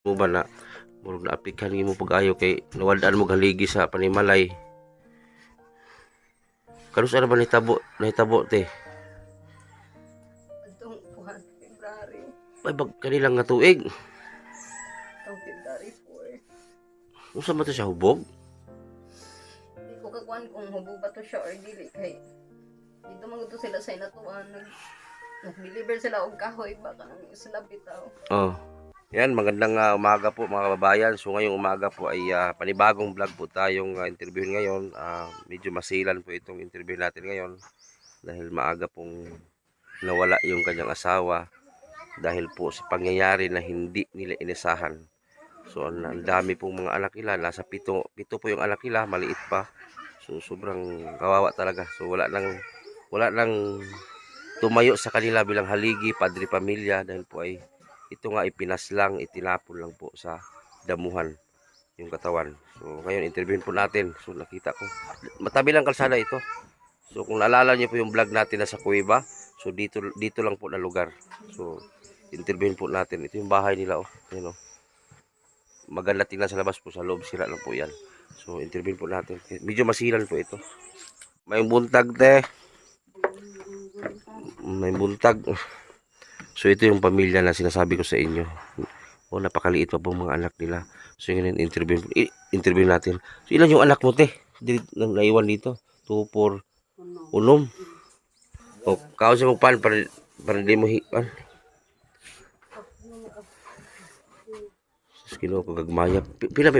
mo ba na murag naaplikan nimo pag-ayo kay nawaldaan mo haligi sa panimalay. Kanos ano ba nahitabo te? Itong buwan, February. Ay bag kanilang nga tuig. Itong February 4. Unsa man to siya hubog? Hindi ko kakuan kung hubog ba to siya or dili. Kay dito mga to sila sa inatuan. Nag-deliver sila og kahoy ba kanang isla bitaw. Oh. Yan, magandang umaga po mga kababayan. So ngayong umaga po ay panibagong vlog po tayong interview ngayon. Medyo masilan po itong interview natin ngayon dahil maaga pong nawala yung kanyang asawa dahil po sa pangyayari na hindi nila inasahan. So ang dami pong mga anak nila, nasa pito po yung anak nila, maliit pa. So sobrang kawawa talaga. So wala nang tumayo sa kanila bilang haligi, padre pamilya dahil po ay ito nga ipinaslang, itinapon lang po sa damuhan yung katawan. So ngayon interviewin po natin. So nakita ko, matabi lang kalsada ito. So kung naalala niyo po yung vlog natin na sa Cueva, so dito lang po na lugar. So interviewin po natin. Ito yung bahay nila oh. Ayan, oh. Maganda tingnan sa labas po, sa loob sira lang po yan. So interviewin po natin. Medyo masilan po ito. May buntag te. May buntag. So ito yung pamilya na sinasabi ko sa inyo. O napakaliit pa po mga anak nila. So yun interview natin. So ilan yung anak mo te? Naiwan dito. 2, 4, 6. O kaon sa mong pan para di mo hipan. Ginoo ko gagmaya. Pila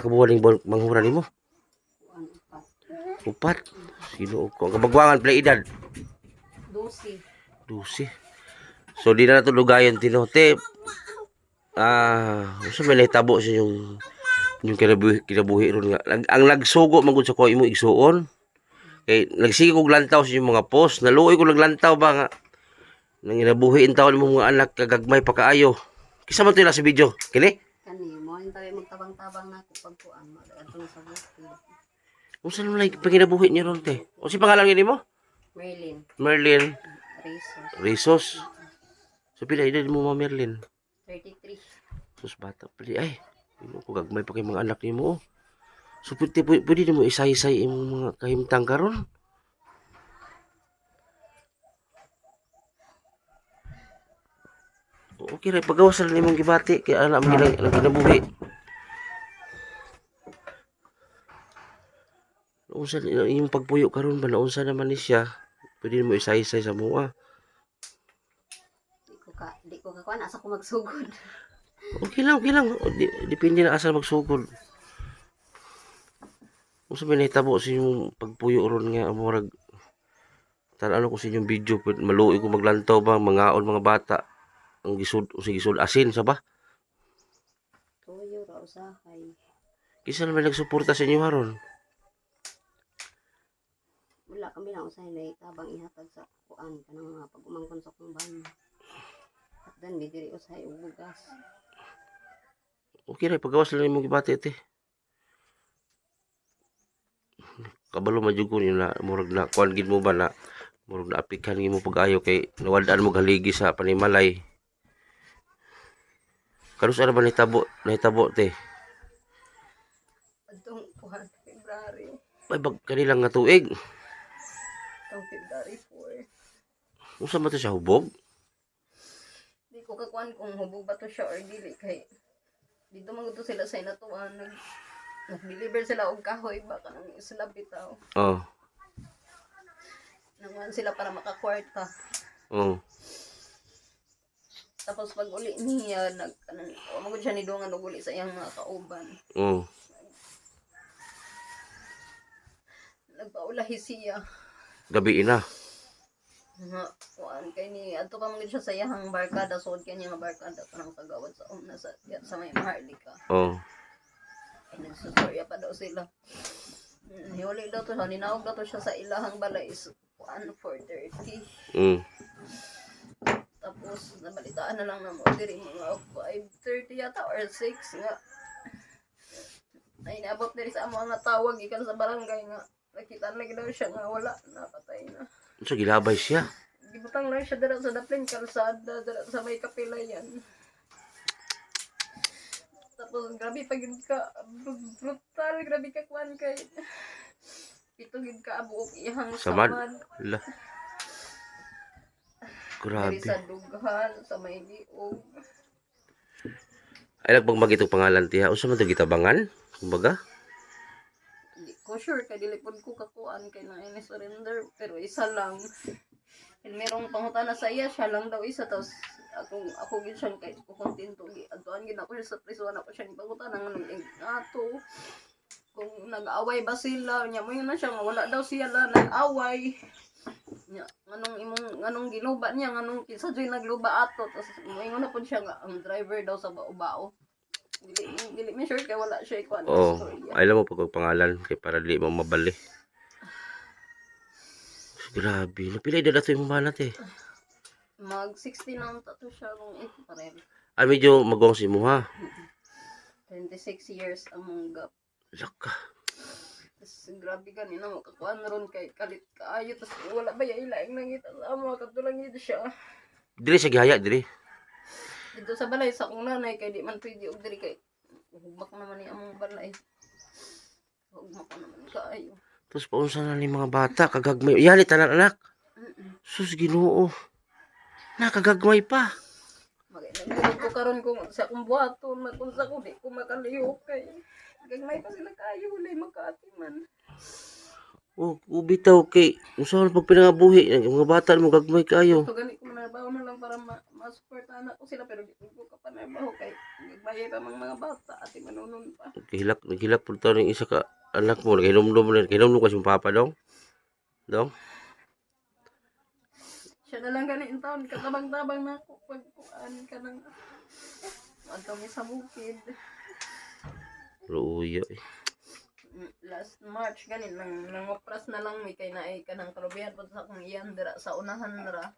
kabuwan ning manghuran nimo? 4. Ginoo ko. Ang kabagwangan pila edad? 12. 12. So di na natulugayan tinote. Usa may nahitabo sa yung kinabuhi ron nga. Ang nagsugo man gud sa ko imo igsuon. Kay nagsige kog lantaw sa yung mga post, naluoy ko naglantaw ba nga. Nang inabuhiin taon mo mga anak kagagmay pa kaayo. Kisa man to sa video? Kini? Kani mo yung tayo magtabang-tabang na ko pagkuan mo adto sa bukid. Unsa man lay paginabuhi niyo ron te? O si pangalan nimo? Merlin Rizos. So pila edad mo ma Merlin? 33. Sus bata pali ay. Ino ko gagmay pa kay mga anak nimo. So pwede mo isay-isay imong mga kahimtang karon. Okay ra pagawasan nimong gibati kay anak mo ginabuhi. Unsa yung pagpuyo karon ba naunsa naman ni siya? Pwede mo isay-isay sa mua. Di ko kakuan asa ko magsugod. Okay lang. Depende na asa magsugod. Kung sa nahitabo sa inyong pagpuyo ron nga, murag, tanalo ko sa inyong video, maluoy ko maglantaw ba, mangaon mga bata, ang gisud asin, sa ba? Toyo ra usahay. Kisa naman nagsuporta sa inyo haron? Wala kami na usahay na itabang ihatag sa kuan kanang mga pag-umangkon sa kong bahay. At then may diri usahay og bugas. Okay na, pagawas lang yung gibati ite. Kabalo majugon yun na, murag na, kuan gid mo ba na, murag na aplikan mo pag-ayo kay nawaldaan mo haligi sa panimalay. Kanos ano ba nahitabo te? Itong buwan, February. Ay bag kanilang nga tuig. Itong February 4. Unsa man to siya hubog? Di ko kakuan kung hubog ba to siya or dili. Kay dito mga to sila sa inatuan. Nag-deliver sila og kahoy ba kanang isla bitaw. Oh. Nanguan sila para makakwarta. Oh. Tapos pag uli niya, magod siya nidungan og uli sa iyang mga kauban. Oh. Nagpaulahi siya. Gabi na. Nga, kuan kay ni adto pa magod siya sa iyang barkada, suod kay niya nga barkada parang kagawad sa una sa may Maharlika. Oh. Ay nagsustorya pa daw sila. Hiuli daw to, ninawag daw to siya sa ilahang balay is kuan 4:30. Tapos nabalitaan na lang na mo diri mga 5:30 yata or 6 nga. Ay naabot diri sa amo nga tawag ikan sa barangay nga nakita lagi daw siya nga wala napatay na. So gilabay siya. Gibutang lang siya dira sa daplin kalsada dira sa may kapilayan. Tapos grabe pag ka brutal, grabe ka kuan kay ito gid ka abuok ihang Samad. samad. La. Diri Grabe. sa dughan sa may liog. Ay nagpag magitong pangalan tiha. Unsa man to gitabangan? Kumbaga. Di ko sure kay dili pod ko kakuan kay na ini surrender pero isa lang. And merong pangutana sa iya, siya lang daw isa tapos ako gid siya kay ko kontento gi adtuan gid ako siya sa prison ako siya pangutana nganong ato kung nag-away ba sila nya mo yun na siya nga wala daw siya la nag-away nya nganong giluba niya nganong kinsa joy nagluba ato tapos moingon na pud siya nga ang driver daw sa bao dili mi sure kay wala siya ikuan Oo. sa storya. Ay lang mo pag pangalan kay para dili mo mabali. Grabe. Napilay na dato yung banat eh. Mag 16 na ang tato siya kung pareho. Ay medyo magwang si mo ha. 26 years among gap. Laka. Tapos grabe ganina mo kakuan ron kay kalit kaayo tapos wala ba yung ilaing nangita sa amo katulang yun siya. Dili sa gihaya dili. Dito sa balay sa kong nanay kay di man pwede og diri kay hugmak naman ni among balay. Hugmak naman kaayo. Tapos paunsa na ni mga bata kagagmay. Yali tanan anak. Sus Ginoo. Nakagagmay pa. Nagdulog ko karon kung sa kong buhaton kung sa ko di ko makaliyo kay gagmay pa sila kaayo wala makaatiman. Oh, ubitaw kay unsa man pag pinangabuhi ang mga bata mo gagmay kayo. So gani ko manarbaho na lang para ma-supportahan ako sila pero di ko kapanarbaho kay gagmay pa mga bata at manunon pa. Naghilak pud taw ning isa ka anak mo naghilumdum mo naghilumdum kasi mo papa dong. Dong. Siya na lang ganin taon, katabang-tabang na ako pagkuhan ka ng kami sa bukid. Luya eh. Last March, ganin, nangopras na lang may kay naay ka ng karubihan po sa akong iyan dira sa unahan dira.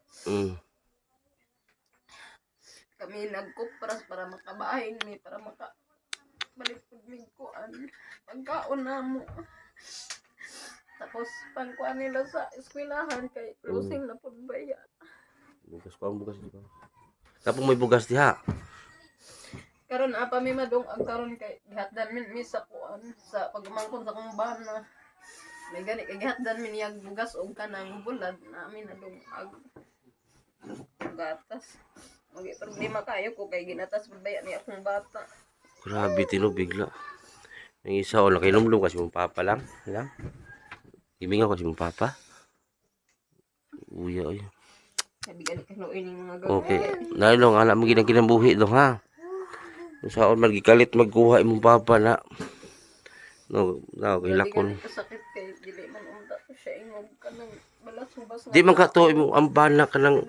Kami nagkupras para makabahin mi, para balik po migkuan. Pagkaon na mo. Tapos pangkuan nila sa eskwelahan kay closing na po ba yan. Bugas ko ang bugas dito. Kapag may bugas diha. Karon apa mi madong ang karon kay gihatdan min mi sa kuan sa pagmangkon sa kong bana. May gani kay gihatdan min yag bugas og kanang bulad namin adong ag gatas. Magi problema kayo ko kay ginatas baya ni akong bata. Grabe tino bigla. Ang isa o nakinomdom kasi mong papa lang. Lang. Imingaw kasi mong papa. Uya ay. Sabi gani kanuin ning mga Okay. Nalong anak mo ginang kinambuhi dong ha. Kung saan magikalit magkuha imong papa na. No, hilakon. Sakit kay dili man umta ko siya ingog kanang balas-ubas. Di man ka to imong ambana ka ng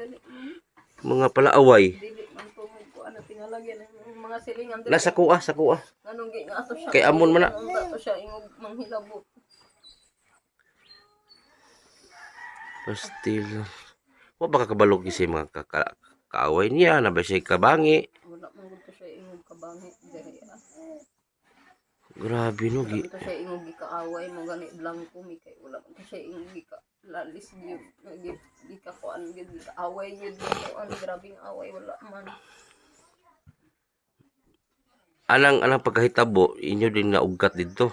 mga palaaway. Dili man to ko ana tingalagyan ng mga silingan dili. Nasa kuha, sa kuha. Anong gi nga ato siya. Kay amon man na. Umta to siya ingog manghilabot. Pastil. Wa ba ka kabalog si mga kaaway niya na ba siya kabangi? Wala man gud to siya ingog kabangi diri. Grabe no gi. Ito siya ingog gikaaway mo gani blanco mi kay wala man to siya ingog lalis gyud gi ka kuan gyud away gyud kuan grabing away wala man. Anang pagkahitabo inyo din naugat dito.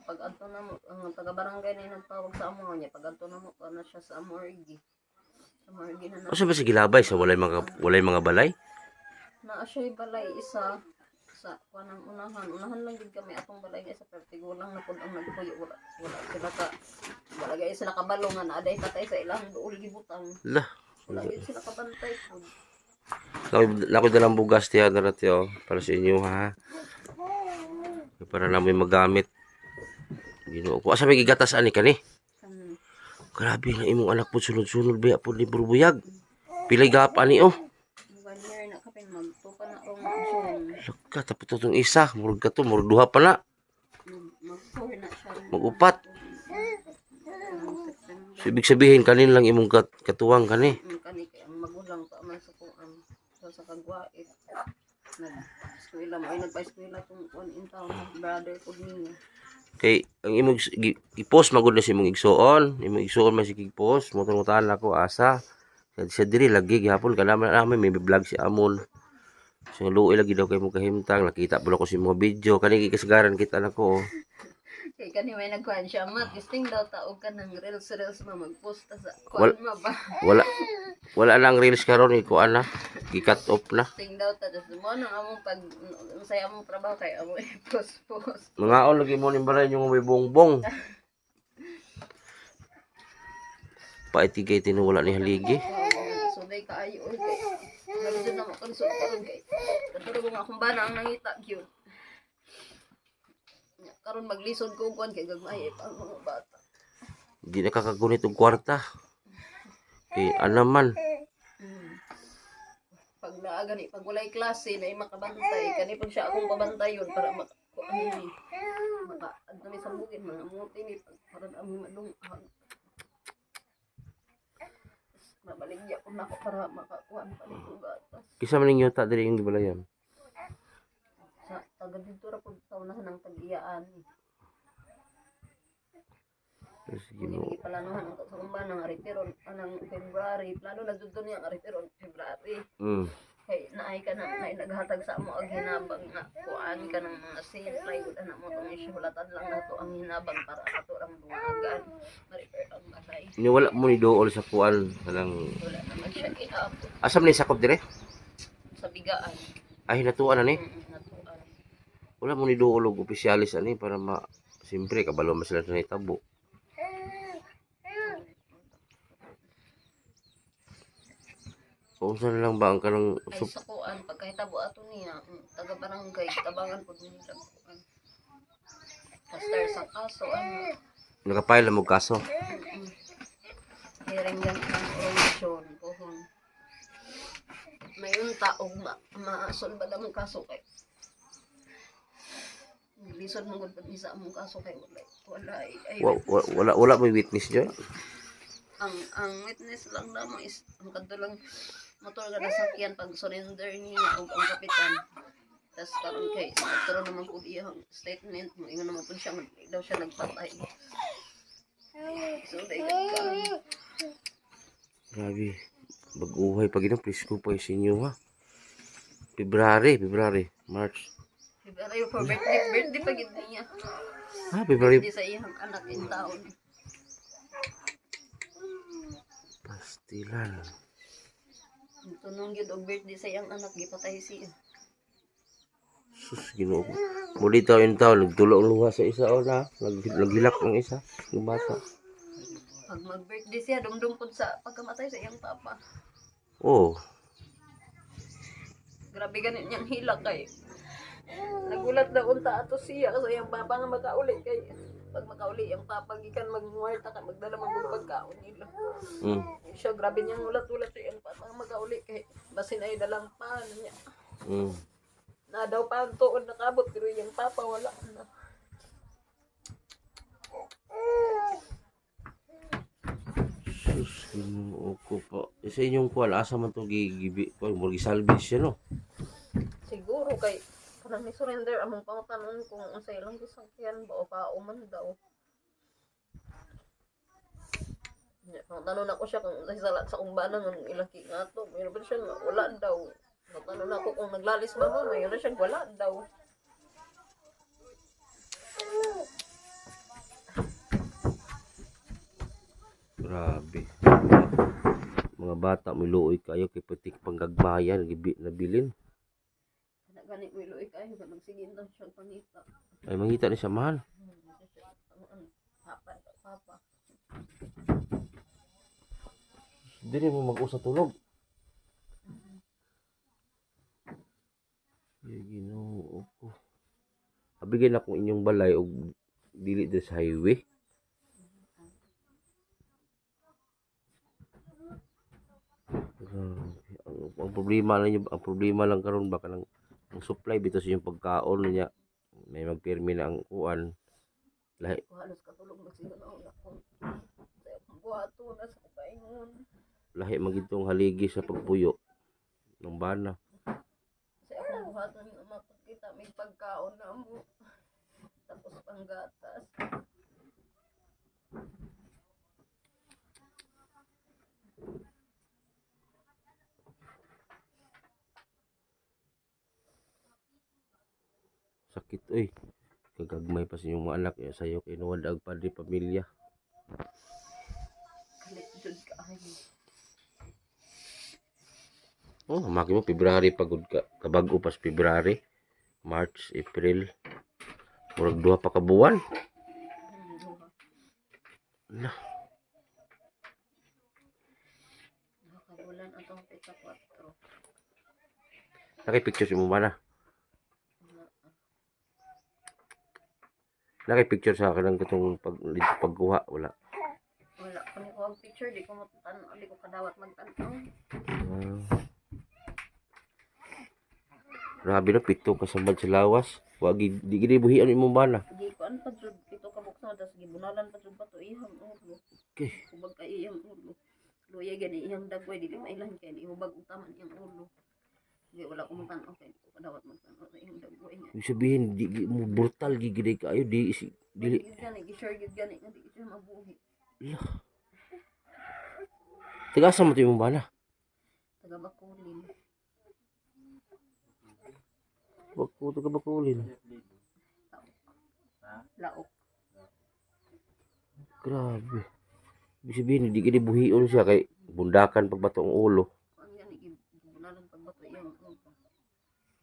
Pag adto na mo ang taga-barangay ni nagtawag sa amo niya pag adto na mo na siya sa Amorgi. Sa Amorgi na. Asa ba si gilabay sa walay mga balay? Naa siya balay isa sa kanang unahan lang gid kami atong balay nga sa pertigo lang na pud ang nagpuyo wala sila kabalongan aday patay sa ilang duol gibutang. Lah. Wala gid sila kabantay pud. Lako dalang bugas tiya darati oh para sa inyo ha. Para namin magamit. Ginoo ko. Asa may gigatas ani kani? Grabe na imong anak po sunod-sunod baya po ni burbuyag. Pilay gap ani oh. 1 year na kapin magtupa na rong June. Laka tapos itong isa, murag ka to, murag duha pa na. Mag-4 na siya. Mag-upat. So, ibig sabihin kanin lang imong katuwang kani. Kani kay ang magulang pa man sa kuan sa kagwait. Nag-eskwela mo ay nagpa-eskwela tong kuan in town brother ko niya. Kay ang imong i-post magud na si imong igsuon man si post mo tungutan ako asa. Sa diri lagi gihapon ka naman may vlog si Amon. So luoy lagi daw kay mo kahimtang, nakita pala ko si mga video kani kasagaran kita na ko. Oh. Kay kani may nagkuhan siya, mat, gusto daw taog ka ng reels ma mag-post ta sa Wal, kuan ma ba. wala wala nang reels karon iko ana. Gi-cut off na. Gusto daw ta tas mo nang among pag unsay among trabaho kay amo i-post. Mangaon lagi mo ning balay yung may bongbong. Paitigay tinuwala ni haligi. Suday kaayo oy kay. Nalito na makonsult karon kay. Katulog nga akong bana ang nangita gyud. Karon maglisod ko kuan kay gagmay pang mga bata. Di nakakagunit og kwarta. Ano man. Pag naa gani pag walay klase na makabantay kani pag siya akong pabantayon para kuan ni maka adto mi sambugin mga muti ni para amo madungag. Mabaligya ko na ako para makakuan pa ni gatas. Kisa man ninyo ta diri yung gibalayan. Sa taga dito ra pud sa unahan ng tag-iyaan. Hindi palanuhan ang sa kumban ng retiro anang February. Plano na jud niya ang retiro February. Kay naay ka na naghatag sa amo og hinabang na kuan ka ng mga sale plywood ana mo tong isulatan lang nato ang hinabang para ato ang dungagan. Ma-repair ang balay. Ni wala mo ni dool sa kuan kanang Wala naman siya inaabot asa man ni sakop dire? sa bigaan. Ay natuan na ni. Natuan. Wala mo ni dool og opisyalis ani para siyempre kabalo man sila sa hitabo. Kung saan lang ba ang kanang Ay sa kuan pagkahitabo ato niya taga barangay tabangan pud nila kuan. Pastor sa kaso ano. nakapile mo kaso. Hearing yan ang election pohon. Mayon taong masolba da mong kaso kay. Lisod mo gud ni sa among kaso kay wala ay Wala may witness diyan. ang witness lang namo is ang kadulang motor nga nasakyan pag surrender niya og ang kapitan. Tas karon kay sa naman pud iyang statement mo ingon naman pud siya daw siya nagpatay. So dai Grabe. Baguhay pag ina presko pa sa inyo ha. February, March. February for birthday pa gid niya. February. Birthday sa iyang anak in taon. Pastilan. Tunong gyud og birthday sa iyang anak gipatay siya. Sus, Ginoo. Muli taon nagtulo ang luha sa isa o na. Naghilak ang isa, ng bata. Pag mag-birthday siya, dumdum pud sa pagkamatay sa iyang papa. Oh, Grabe ganit niyang hila kay. Nagulat daw unta ato siya kasi iyang papa nga makauli kay pag makauli yung papa gikan magmuwarta ka magdala man pagkaon nila. Siya grabe niyang ulat-ulat sa iyang papa nga makauli kay basin ay dalang pa niya. Na daw pa ang tuon nakabot pero yung papa wala na. sus, Ginoo ko pa. Sa inyong kuwan, asa man to gigibi, mo gisalvage siya no. Siguro kay parang ni surrender among pangutanon kung unsay lang gisakyan ba o pauman daw. Pangutanon ako siya kung unsay salat sa kumbanan ng ilaki nga to. Mayroon ba siya nga wala daw. Pangutanon ako kung naglalis ba mo, mayroon siya wala daw. Grabe. Mga bata miluoy kayo kay putik panggagmayan nabilin. Gani mo iloy kayo ka magsigin daw siya pangita. Ay mangita ni siya mahal. Papa. Dili mo mag-usa tulog. Ay Ginoo ko. Abigyan ako inyong balay og dili sa highway. Ang problema lang karon baka lang ang supply bitaw sa inyong pagkaon niya may magpirmi na ang kuan lahi Halos katulog magsigon na ako. Sa buhato na sa paingon. lahi magitong haligi sa pagpuyo ng bana. Sa akong buhato ni makakita may pagkaon na mo. Tapos panggatas. Sakit oy. Kagagmay pa sa inyong mga anak sayo kay nuwad ag padre pamilya. Kalit jud ka ay. Oh, maki mo February pagod ka. Kabag-o pas February, March, April. Murag duha pa ka buwan. Duha. Lah, Duha ka bulan atong pika 4. nakay picture si mo mana. Wala. Nakay picture sa kanang katong pagkuha wala. Wala ko ni ko ang picture, di ko matan, di ko kadawat magtan-aw. Grabe no pito kasabad sa lawas. Wagi di gid buhian imong bana. Di ko an pa jud pito ka buksan tas gibunalan pa jud bato ihang ulo. Okay. Hubag kay iyang ulo. Luya gani iyang dagway dili mailan kay ni hubag utaman iyang ulo. Di wala ko matan okay di ko kadawat magtan-aw sa iyang dagway niya. Ibig sabihin di mo brutal gigid kayo dili. Gani gi-share gid gani nga di siya mabuhi. Lah. Tigasa mo to imong bana. Taga Bacolin. Wag po to kabakulin. Laok. Grabe. Ibig sabihin di gid buhion siya kay bundakan pagbato ang ulo. Ang gani gibunalan pag bato iyang ulo.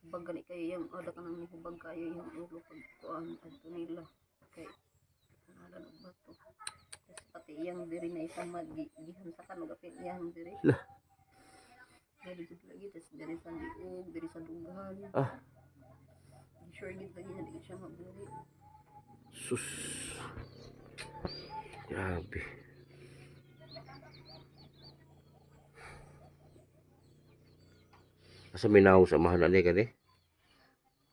Hubag gani kay iyang ada kanang hubag kayo iyang ulo pag kuan adto nila kay bunalan og bato. Tas pati iyang diri na isang gihansakan og apil iyang diri. Lah. Diri jud lagi tas diri sa liog, diri sa dugan. Ah. Sure gid lagi na di siya mabuhi. Sus. Grabe. Asa may naong sa mahal ani kani?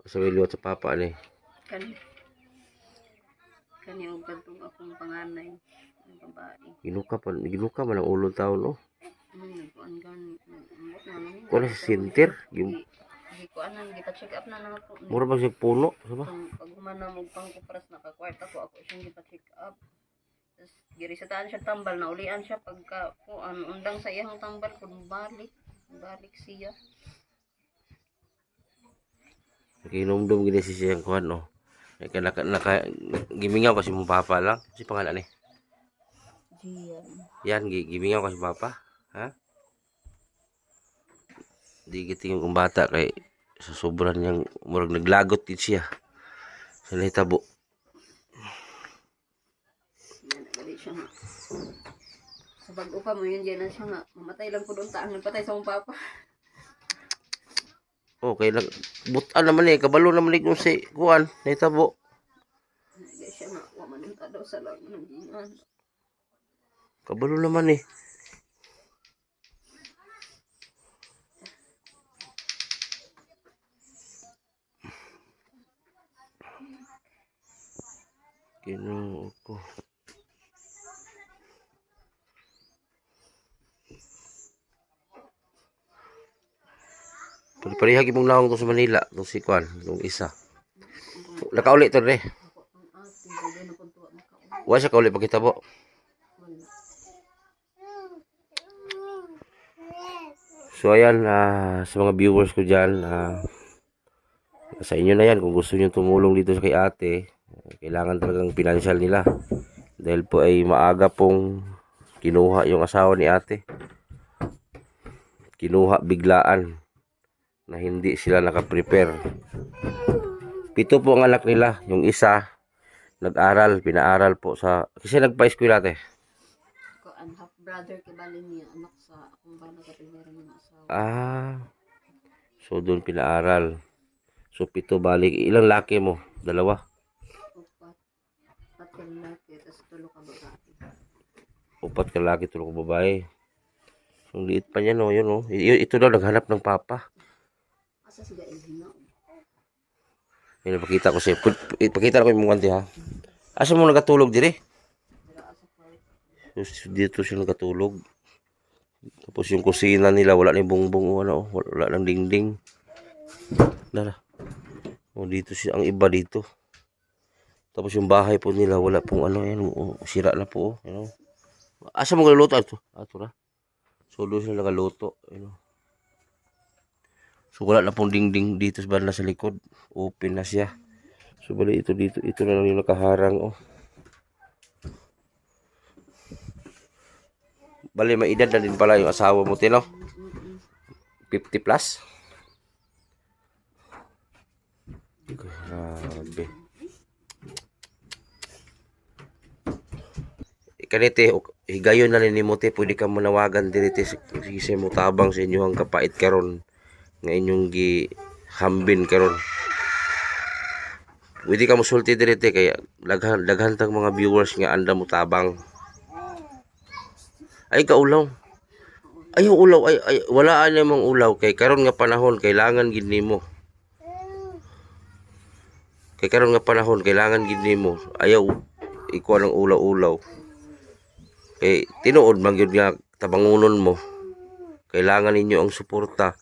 Asa may liwat sa papa ani? Kani og kadtong akong panganay ng babae. Ginuka man ang ulo taon oh. Kuan gani. Kuno sa center, Gikuanan gipa-check up na ako. mura ba siya puno, sa ba? Pag humana mo pangkupras nakakwarta ko ako siyang gipa-check up. Tapos giresetaan siya tambal na ulian siya pagka kuan undang sa iyang tambal kun balik siya. Nakinomdom gini si siyang kuhan oh. Gimingaw kasi mong papa lang. Si pangalan ni. Gian. Yan, gimingaw kasi papa. Ha? Di gitingin kong bata kay sa sobrang niyang murag naglagot din siya. Sa nahitabo. Yan gali siya nga. Sa bag-o pa mo yun diyan na siya nga. Mamatay lang po doon taang nagpatay sa mong papa. Okay lang. Butan naman eh. Kabalo naman eh kung si kuhan. Nahitabo. Gali siya nga. Wamanunta daw sa lang ng gingan. Kabalo naman eh. Ginoo ko. Parihagi mong naong to sa Manila. Itong si Kwan. Itong isa. Nakauli to rin. Ako ang ate. Dili na kung tuwa makaon. Wala siya kauli pagkitabo. Wala. So ayan, sa mga viewers ko dyan, sa inyo na yan kung gusto nyo tumulong dito sa kay ate, kailangan talagang financial nila. Dahil po ay maaga pong kinuha yung asawa ni ate. Kinuha biglaan na hindi sila nakaprepare. 7 po ang anak nila. Yung isa, nag-aral, pinaaral po sa, kasi nagpa-eskwela ate. Ko ang half brother kay bali niya anak sa akong bana ka primero ng asawa. So doon pinaaral. So 7 balik. Ilang laki mo? 2? Upat. Patil laki tas tulo ka babae. 4 ka laki, 3 ka babae. So liit pa niya no, yun oh. Ito daw naghanap ng papa. Asa sila ilhina? Yun, ipakita ko sa'yo. Ipakita ko yung mukha ha. Asa mo nagatulog dire? Dira asa part. So, dito siya nagatulog. Tapos yung kusina nila, wala na yung bongbong, wala nang dingding. Dara. O, dito siya, ang iba dito. Tapos yung bahay po nila, wala pong yan, sira na po. Asa mo nagluto? Ito ra. So, doon sila nagaluto. So, wala na pong dingding dito sa banda sa likod. Open na siya. So bali ito dito, ito na lang yung nakaharang oh. Bali may edad na din pala yung asawa mo, Tino. 50 plus. Grabe. Kanite higayon na ni mo te, pwede ka manawagan dirite sige mo tabang sa inyong kapait karon nga inyong gi hambin karon. Pwede ka mosulti dirite kay daghan tang mga viewers nga anda mo tabang. Ay kaulaw. Ay ulaw ay wala ani mong ulaw kay karon nga panahon kailangan gid nimo. Kay karon nga panahon kailangan gid nimo. Ayaw ikuha ng ulaw-ulaw. Kay tinuod man gyud nga tabangunon mo. Kailangan ninyo ang suporta.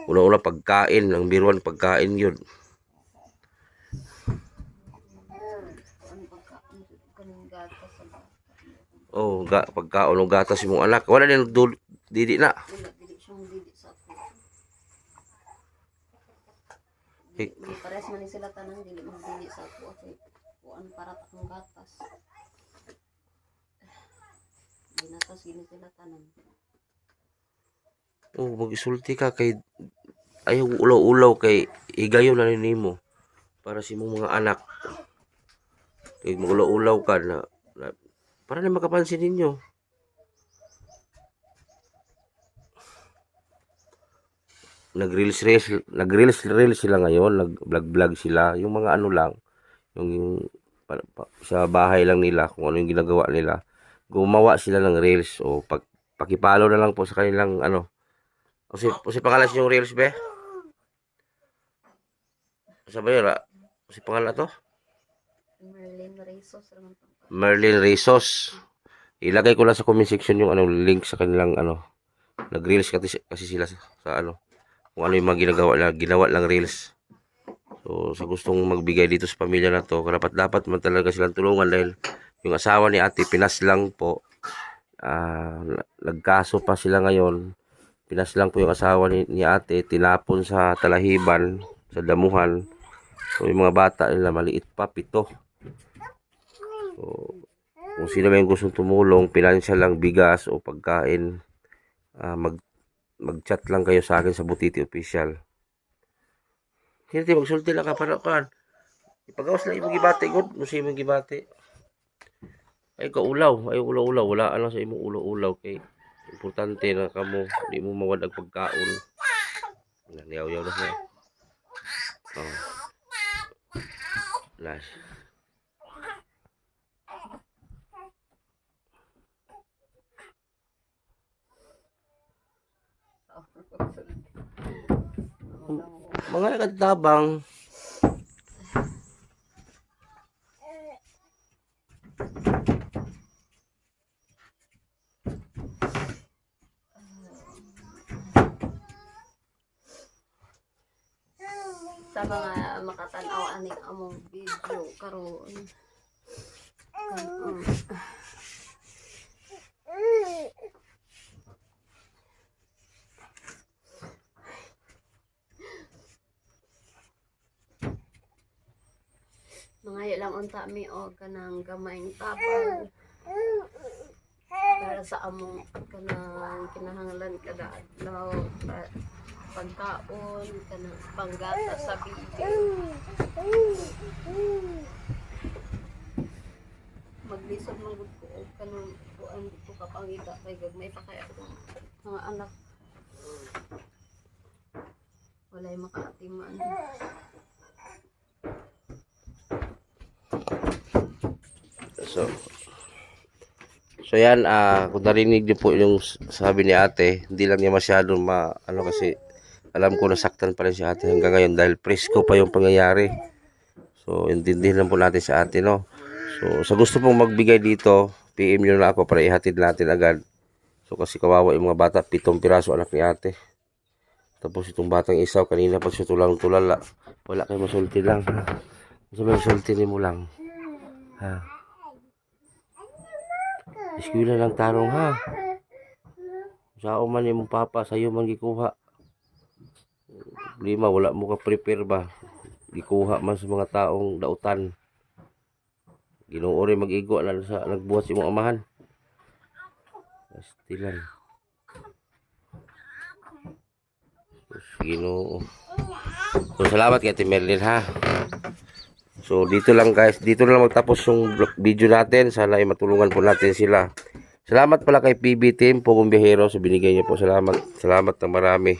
Una-una pagkain, ang biruan pagkain yun. Oh, pagkaon o gatas imong anak. Wala din didi na. Pares man ni sila tanan dili magdili sa ako kay kuan para takong gatas. Ginatas gini sila tanan. Oh, mag-isulti ka kay ayaw ulaw-ulaw kay higayon na nimo para sa imong mga anak. Kay magulaw-ulaw ka na para na makapansin ninyo. Nag-reels sila ngayon, nag-vlog sila, yung mga ano lang, yung sa bahay lang nila, kung ano yung ginagawa nila. Gumawa sila ng reels o pakipalo na lang po sa kanilang ano. Kasi pangalan yung reels be? Sabi yun, kasi pangalan to? Merlin Rizos. Ilagay ko lang sa comment section yung ano link sa kanilang ano. Nag-reels kasi sila sa ano. Kung ano yung mga ginawa lang reels. So sa gustong magbigay dito sa pamilya na to, dapat man talaga silang tulungan dahil yung asawa ni ate pinas lang po. Nagkaso pa sila ngayon. Pinas lang po yung asawa ni ate, tinapon sa talahiban, sa damuhan. So yung mga bata nila maliit pa, 7. So kung sino may gustong tumulong, financial lang, bigas o pagkain, mag-chat lang kayo sa akin sa Butiti Official. Hindi magsulti lang ka para kan. Ipagawas lang imong gibati god, mo sa imong gibati. Ay kaulaw, ay ulaw-ulaw, wala lang sa imong ulaw-ulaw kay importante na kamo, di mo mawad ang pagkaon. Yaw-yaw na siya. Oh. Nice. Mga nagtabang Sa mga makatanaw aning among video karon. Mangayo lang unta mi og kanang gamayng tabang para sa among kanang kinahanglan kada adlaw pagkaon kanang panggata sa bibi. Maglisod man gud ko og kanang kuan dito kapangita kay gagmay pa kay akong mga anak. Walay makaatiman. So yan, kung narinig niyo po yung sabi ni ate, hindi lang niya masyadong ano kasi alam ko nasaktan pa rin si ate hanggang ngayon dahil presko pa yung pangyayari. So intindihin lang po natin sa ate, no? So sa gusto pong magbigay dito, PM nyo na ako para ihatid natin agad. So kasi kawawa yung mga bata, 7 piraso anak ni ate. Tapos itong batang isaw, kanina pag siya tulang-tulala, wala kayo masulti lang. Masulti ni mo lang. Ha? Eskwela lang tarong ha. Sa man ni mong papa, sa'yo man gikuha. Problema, wala mo ka prepare ba? gikuha man sa mga taong dautan. Ginoo rin mag-igo na sa nagbuhat si imong amahan. Pastilan. Ginoo. So salamat kay Ate Merlin ha. So dito lang guys, dito na lang magtapos yung video natin. Sana ay matulungan po natin sila. Salamat pala kay PB Team Pugong Biyahero sa binigay niyo po. Salamat ng marami.